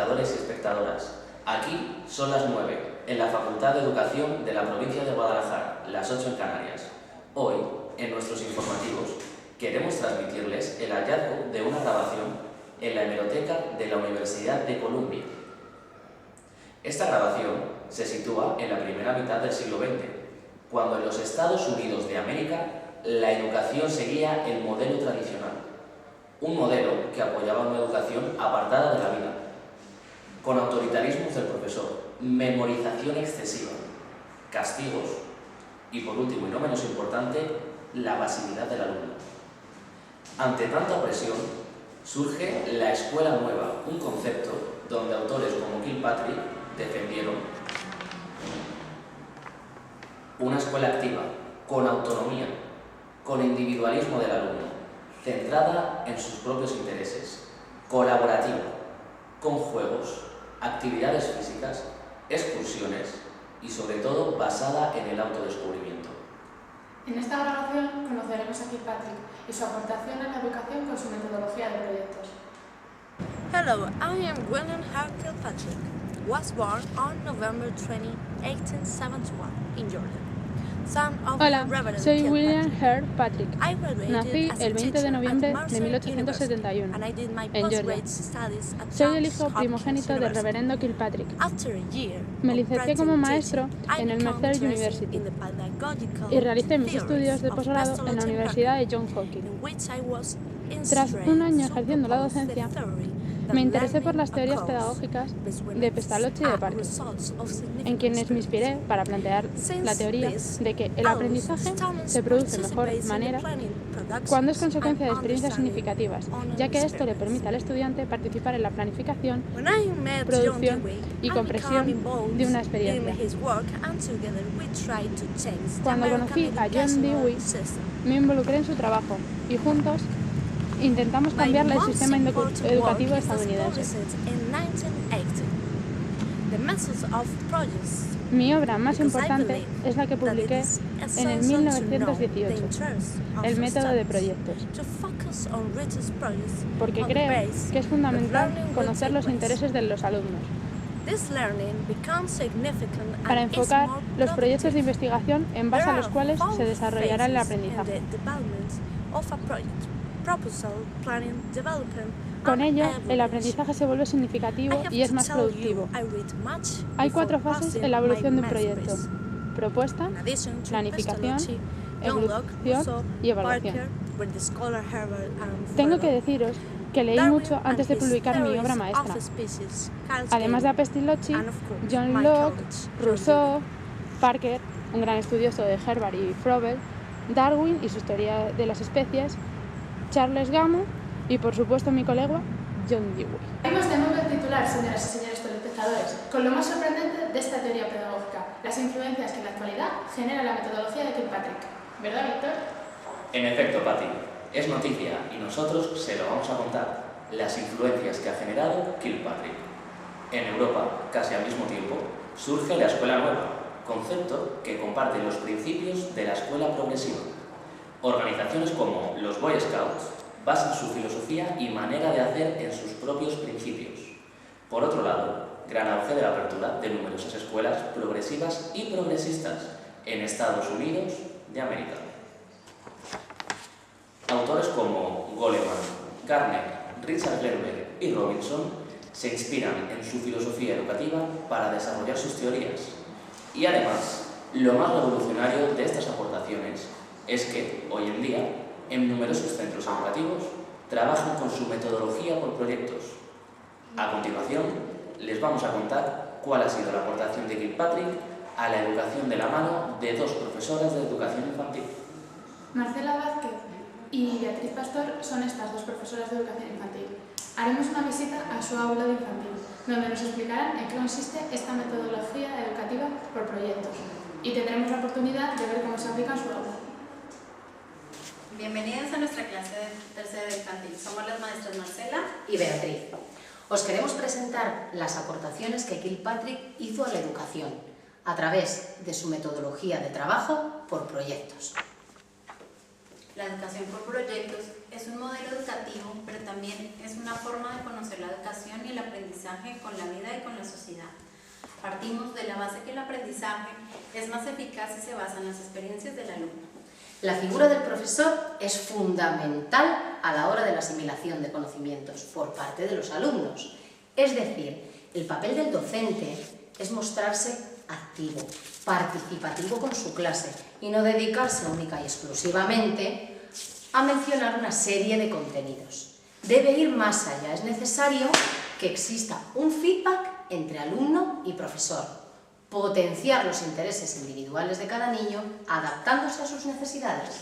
espectadores y espectadoras. Aquí son las 9, en la Facultad de Educación de la provincia de Guadalajara, las 8 en Canarias. Hoy, en nuestros informativos, queremos transmitirles el hallazgo de una grabación en la hemeroteca de la Universidad de Columbia. Esta grabación se sitúa en la primera mitad del siglo XX, cuando en los Estados Unidos de América la educación seguía el modelo tradicional, un modelo que apoyaba una educación apartada de la vida, con autoritarismos del profesor, memorización excesiva, castigos y, por último y no menos importante, la pasividad del alumno. Ante tanta presión, surge la escuela nueva, un concepto donde autores como Kilpatrick defendieron una escuela activa, con autonomía, con individualismo del alumno, centrada en sus propios intereses, colaborativa, con juegos, actividades físicas, excursiones y sobre todo basada en el autodescubrimiento. En esta grabación conoceremos a Kilpatrick y su aportación a la educación con su metodología de proyectos. Hello, I am William Hare Kilpatrick. Was born on November 20, 1871 in Jordan. Hola, soy William Hare Patrick. Nací el 20 de noviembre de 1871 en Georgia. Soy el hijo primogénito del reverendo Kilpatrick. Me licencié como maestro en el Mercer University y realicé mis estudios de posgrado en la Universidad de Johns Hopkins. Tras un año ejerciendo la docencia, me interesé por las teorías pedagógicas de Pestalozzi y de Parker, en quienes me inspiré para plantear la teoría de que el aprendizaje se produce de mejor manera cuando es consecuencia de experiencias significativas, ya que esto le permite al estudiante participar en la planificación, producción y comprensión de una experiencia. Cuando conocí a John Dewey, me involucré en su trabajo y juntos intentamos cambiar el sistema educativo estadounidense. Mi obra más importante es la que publiqué en el 1918, El método de proyectos, porque creo que es fundamental conocer los intereses de los alumnos para enfocar los proyectos de investigación en base a los cuales se desarrollará el aprendizaje. Con ello, el aprendizaje se vuelve significativo y es más productivo. Hay 4 fases en la evolución de un proyecto: propuesta, planificación, evolución y evaluación. Tengo que deciros que leí mucho antes de publicar mi obra maestra. Además de a Pestalozzi, John Locke, Rousseau, Parker, un gran estudioso de Herbert y Froebel, Darwin y su teoría de las especies, Charles Gamow y, por supuesto, mi colega John Dewey. Vamos de nuevo el titular, señoras y señores telespectadores, con lo más sorprendente de esta teoría pedagógica, las influencias que en la actualidad genera la metodología de Kilpatrick. ¿Verdad, Víctor? En efecto, Patti, es noticia y nosotros se lo vamos a contar, las influencias que ha generado Kilpatrick. En Europa, casi al mismo tiempo, surge la Escuela Nueva, concepto que comparte los principios de la escuela progresiva. Organizaciones como los Boy Scouts basan su filosofía y manera de hacer en sus propios principios. Por otro lado, gran auge de la apertura de numerosas escuelas progresivas y progresistas en Estados Unidos de América. Autores como Goleman, Gardner, Richard Lerber y Robinson se inspiran en su filosofía educativa para desarrollar sus teorías. Y además, lo más revolucionario de estas aportaciones es que, hoy en día, en numerosos centros educativos, trabajan con su metodología por proyectos. A continuación, les vamos a contar cuál ha sido la aportación de Kilpatrick a la educación de la mano de 2 profesoras de educación infantil. Marcela Vázquez y Beatriz Pastor son estas 2 profesoras de educación infantil. Haremos una visita a su aula de infantil, donde nos explicarán en qué consiste esta metodología educativa por proyectos y tendremos la oportunidad de ver cómo se aplica en su aula. Bienvenidos a nuestra clase de tercero de infantil. Somos las maestras Marcela y Beatriz. Os queremos presentar las aportaciones que Kilpatrick hizo a la educación a través de su metodología de trabajo por proyectos. La educación por proyectos es un modelo educativo, pero también es una forma de conocer la educación y el aprendizaje con la vida y con la sociedad. Partimos de la base que el aprendizaje es más eficaz si se basa en las experiencias del alumno. La figura del profesor es fundamental a la hora de la asimilación de conocimientos por parte de los alumnos. Es decir, el papel del docente es mostrarse activo, participativo con su clase y no dedicarse única y exclusivamente a mencionar una serie de contenidos. Debe ir más allá, es necesario que exista un feedback entre alumno y profesor, potenciar los intereses individuales de cada niño adaptándose a sus necesidades.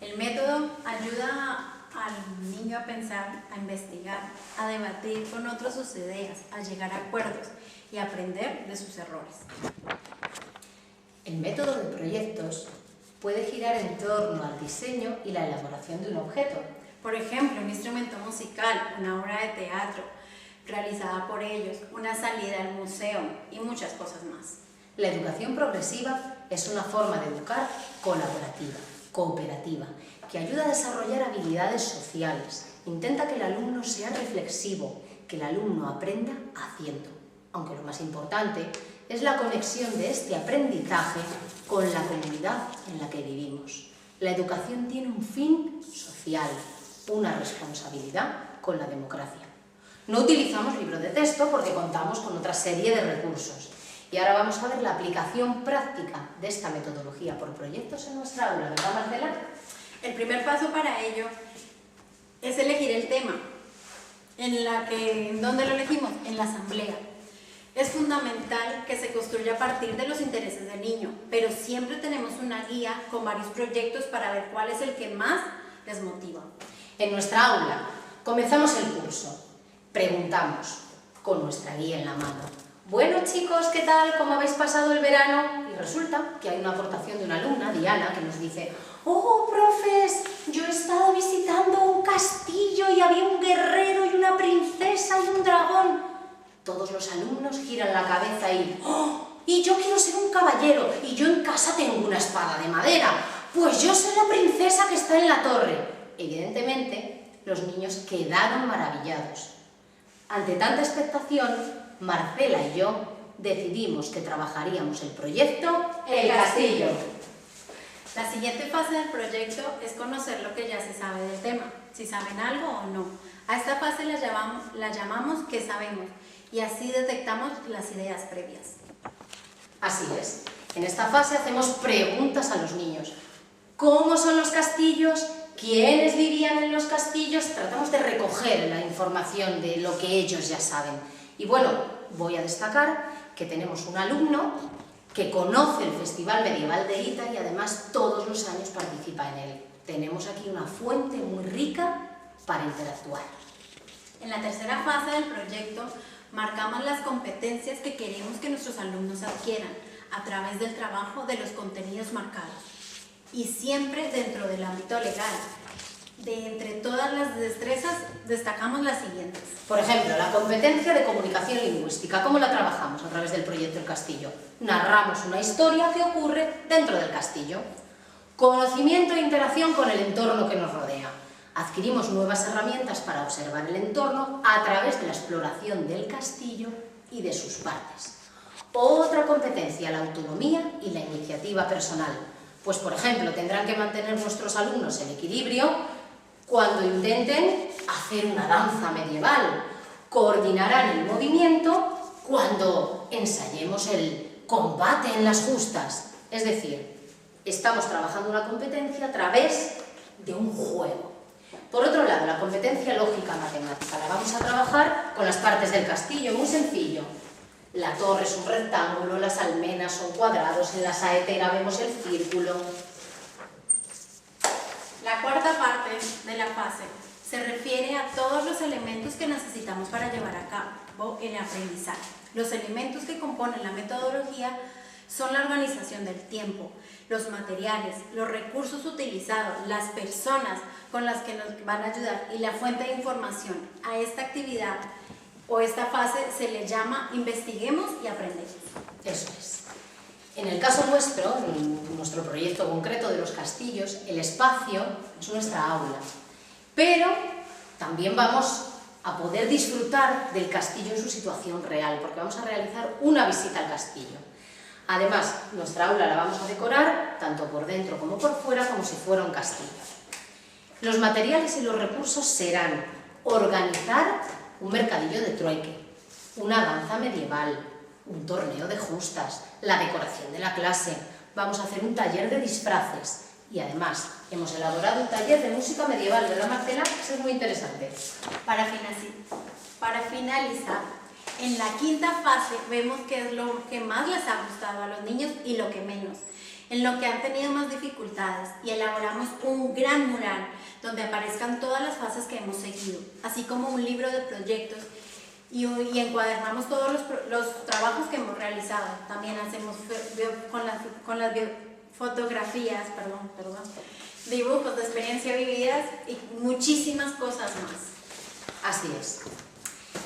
El método ayuda al niño a pensar, a investigar, a debatir con otros sus ideas, a llegar a acuerdos y a aprender de sus errores. El método de proyectos puede girar en torno al diseño y la elaboración de un objeto. Por ejemplo, un instrumento musical, una obra de teatro realizada por ellos, una salida al museo y muchas cosas más. La educación progresiva es una forma de educar colaborativa, cooperativa, que ayuda a desarrollar habilidades sociales. Intenta que el alumno sea reflexivo, que el alumno aprenda haciendo. Aunque lo más importante es la conexión de este aprendizaje con la comunidad en la que vivimos. La educación tiene un fin social, una responsabilidad con la democracia. No utilizamos libros de texto porque contamos con otra serie de recursos. Y ahora vamos a ver la aplicación práctica de esta metodología por proyectos en nuestra aula, ¿verdad, Marcela? El primer paso para ello es elegir el tema. ¿En dónde lo elegimos? En la asamblea. Es fundamental que se construya a partir de los intereses del niño, pero siempre tenemos una guía con varios proyectos para ver cuál es el que más les motiva. En nuestra aula comenzamos el curso. Preguntamos con nuestra guía en la mano. Bueno, chicos, ¿qué tal? ¿Cómo habéis pasado el verano? Y resulta que hay una aportación de una alumna, Diana, que nos dice: ¡oh, profes! Yo he estado visitando un castillo y había un guerrero y una princesa y un dragón. Todos los alumnos giran la cabeza y ¡oh! Y yo quiero ser un caballero y yo en casa tengo una espada de madera. Pues yo soy la princesa que está en la torre. Evidentemente, los niños quedaron maravillados. Ante tanta expectación, Marcela y yo decidimos que trabajaríamos el proyecto El Castillo. La siguiente fase del proyecto es conocer lo que ya se sabe del tema, si saben algo o no. A esta fase la llamamos ¿qué sabemos? Y así detectamos las ideas previas. Así es. En esta fase hacemos preguntas a los niños. ¿Cómo son los castillos? ¿Quiénes vivían en los castillos? Tratamos de recoger la información de lo que ellos ya saben. Y bueno, voy a destacar que tenemos un alumno que conoce el Festival Medieval de Ita y además todos los años participa en él. Tenemos aquí una fuente muy rica para interactuar. En la tercera fase del proyecto marcamos las competencias que queremos que nuestros alumnos adquieran a través del trabajo de los contenidos marcados. Y siempre dentro del ámbito legal. De entre todas las destrezas destacamos las siguientes. Por ejemplo, la competencia de comunicación lingüística. ¿Cómo la trabajamos a través del proyecto El Castillo? Narramos una historia que ocurre dentro del castillo. Conocimiento e interacción con el entorno que nos rodea. Adquirimos nuevas herramientas para observar el entorno a través de la exploración del castillo y de sus partes. Otra competencia, la autonomía y la iniciativa personal. Pues, por ejemplo, tendrán que mantener nuestros alumnos el equilibrio cuando intenten hacer una danza medieval. Coordinarán el movimiento cuando ensayemos el combate en las justas. Es decir, estamos trabajando una competencia a través de un juego. Por otro lado, la competencia lógica matemática la vamos a trabajar con las partes del castillo, muy sencillo. La torre es un rectángulo, las almenas son cuadrados, en la saetera vemos el círculo. La cuarta parte de la fase se refiere a todos los elementos que necesitamos para llevar a cabo el aprendizaje. Los elementos que componen la metodología son la organización del tiempo, los materiales, los recursos utilizados, las personas con las que nos van a ayudar y la fuente de información. A esta actividad o esta fase se le llama investiguemos y aprendemos. Eso es. En el caso nuestro, en nuestro proyecto concreto de los castillos, el espacio es nuestra aula. Pero también vamos a poder disfrutar del castillo en su situación real, porque vamos a realizar una visita al castillo. Además, nuestra aula la vamos a decorar, tanto por dentro como por fuera, como si fuera un castillo. Los materiales y los recursos serán organizar un mercadillo de trueque, una danza medieval, un torneo de justas, la decoración de la clase, vamos a hacer un taller de disfraces y además hemos elaborado un taller de música medieval, ¿verdad, Marcela? Eso es muy interesante. Para finalizar, en la quinta fase vemos qué es lo que más les ha gustado a los niños y lo que menos, en lo que han tenido más dificultades, y elaboramos un gran mural donde aparezcan todas las fases que hemos seguido, así como un libro de proyectos, y encuadernamos todos los trabajos que hemos realizado. También hacemos con las fotografías, dibujos de experiencia vividas y muchísimas cosas más. Así es.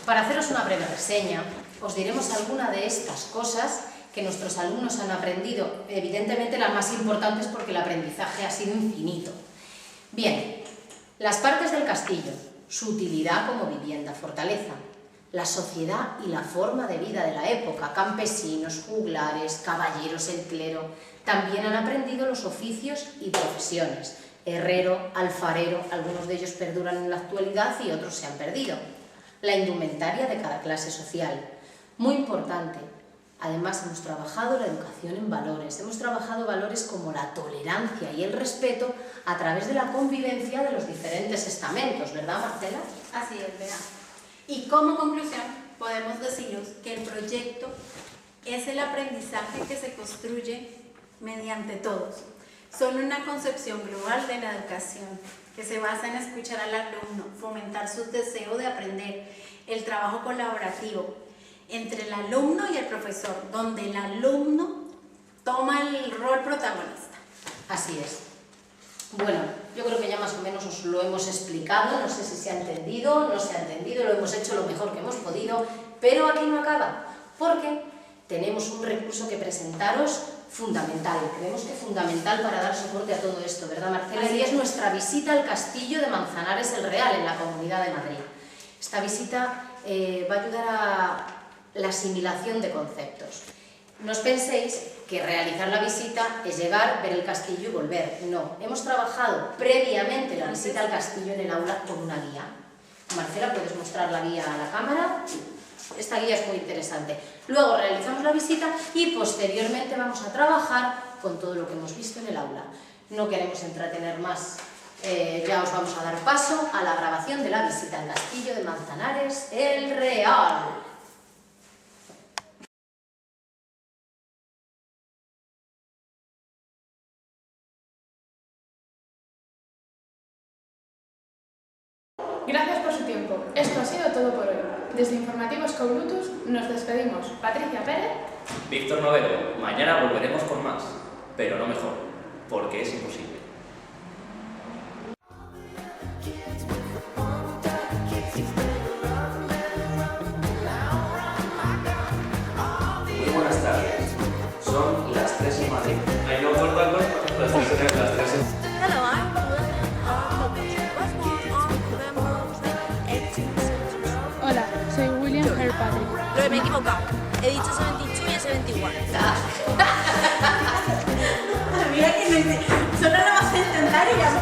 Para haceros una breve reseña, os diremos alguna de estas cosas que nuestros alumnos han aprendido, evidentemente las más importantes porque el aprendizaje ha sido infinito. Bien, las partes del castillo, su utilidad como vivienda, fortaleza, la sociedad y la forma de vida de la época, campesinos, juglares, caballeros, el clero. También han aprendido los oficios y profesiones, herrero, alfarero, algunos de ellos perduran en la actualidad y otros se han perdido. La indumentaria de cada clase social, muy importante. Además, hemos trabajado la educación en valores, hemos trabajado valores como la tolerancia y el respeto a través de la convivencia de los diferentes estamentos, ¿verdad, Marcela? Así es, Bea. Y como conclusión, podemos deciros que el proyecto es el aprendizaje que se construye mediante todos. Son una concepción global de la educación que se basa en escuchar al alumno, fomentar su deseo de aprender, el trabajo colaborativo entre el alumno y el profesor, donde el alumno toma el rol protagonista. Así es. Bueno, yo creo que ya más o menos os lo hemos explicado, no sé si se ha entendido, no se ha entendido, lo hemos hecho lo mejor que hemos podido, pero aquí no acaba, porque tenemos un recurso que presentaros fundamental, creemos que fundamental para dar soporte a todo esto, ¿verdad, Marcela? Y es nuestra visita al castillo de Manzanares el Real, en la Comunidad de Madrid. Esta visita va a ayudar a la asimilación de conceptos. No os penséis que realizar la visita es llegar, ver el castillo y volver. No, hemos trabajado previamente la visita al castillo en el aula con una guía. Marcela, ¿puedes mostrar la guía a la cámara? Esta guía es muy interesante. Luego realizamos la visita y posteriormente vamos a trabajar con todo lo que hemos visto en el aula. No queremos entretener más, ya os vamos a dar paso a la grabación de la visita al castillo de Manzanares el Real. Gracias por su tiempo. Esto ha sido todo por hoy. Desde Informativos Coblutus nos despedimos. Patricia Pérez. Víctor Novedo. Mañana volveremos con más, pero no mejor, porque es imposible. Muy buenas tardes. Son las 3 en Madrid. Ahí no cortan las 3 en... Hello, I'm Hola, soy William Hare Patrick. Pero me he equivocado. He dicho 72 y es 71. Mira que solo lo vas a intentar y ya